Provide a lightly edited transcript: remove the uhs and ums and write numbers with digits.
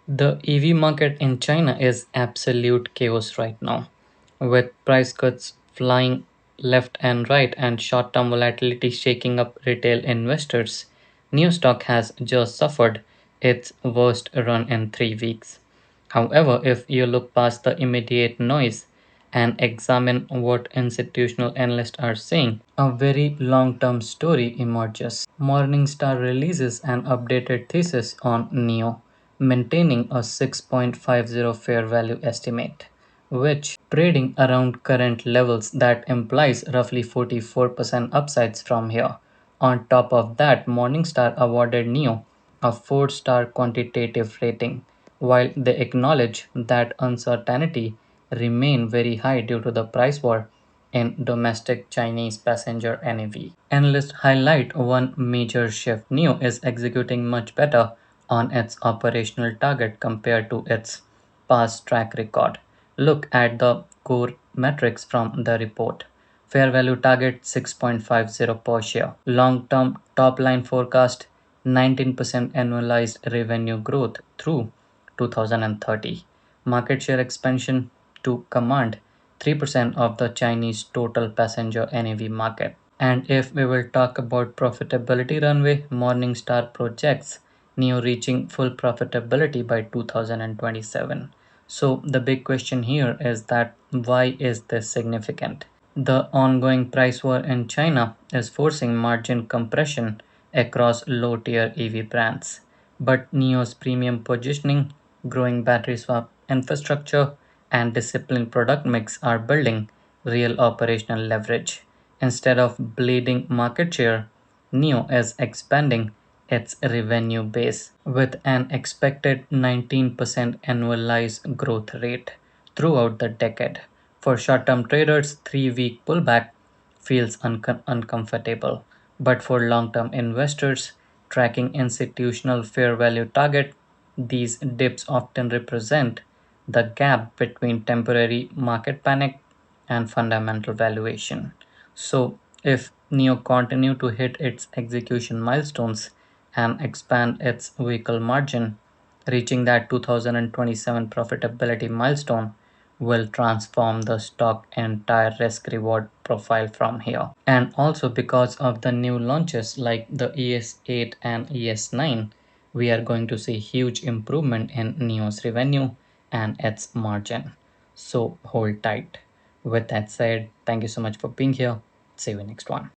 The EV market in China is absolute chaos right now, with price cuts flying left and right and short term volatility shaking up retail investors. New stock has just suffered its worst run in 3 weeks. However, if you look past the immediate noise and examine what institutional analysts are saying, a very long term story emerges. Morningstar releases an updated thesis on NIO, maintaining a 6.50 fair value estimate, which trading around current levels that implies roughly 44% upsides from here. On top of that, Morningstar awarded NIO a 4-star quantitative rating, while they acknowledge that uncertainty remain very high due to the price war in domestic Chinese passenger NAV. Analysts highlight one major shift. NIO is executing much better on its operational target compared to its past track record. Look at the core metrics from the report. Fair value target 6.50 per share. Long term top line forecast 19% annualized revenue growth through 2030. Market share expansion to command 3% of the Chinese total passenger NAV market. And if we will talk about profitability runway, Morningstar projects NIO reaching full profitability by 2027. So the big question here is that why is this significant? The ongoing price war in China is forcing margin compression across low-tier EV brands, but NIO's premium positioning, growing battery swap infrastructure, and disciplined product mix are building real operational leverage. Instead of bleeding market share, NIO is expanding its revenue base with an expected 19% annualized growth rate throughout the decade. For short term traders, 3 week pullback feels uncomfortable, but for long term investors tracking institutional fair value target, these dips often represent the gap between temporary market panic and fundamental valuation. So, if NEO continue to hit its execution milestones and expand its vehicle margin, reaching that 2027 profitability milestone will transform the stock entire risk reward profile from here. And also because of the new launches like the ES8 and ES9, we are going to see huge improvement in NEO's revenue and its margin. So hold tight. With that said, thank you so much for being here. See you next one.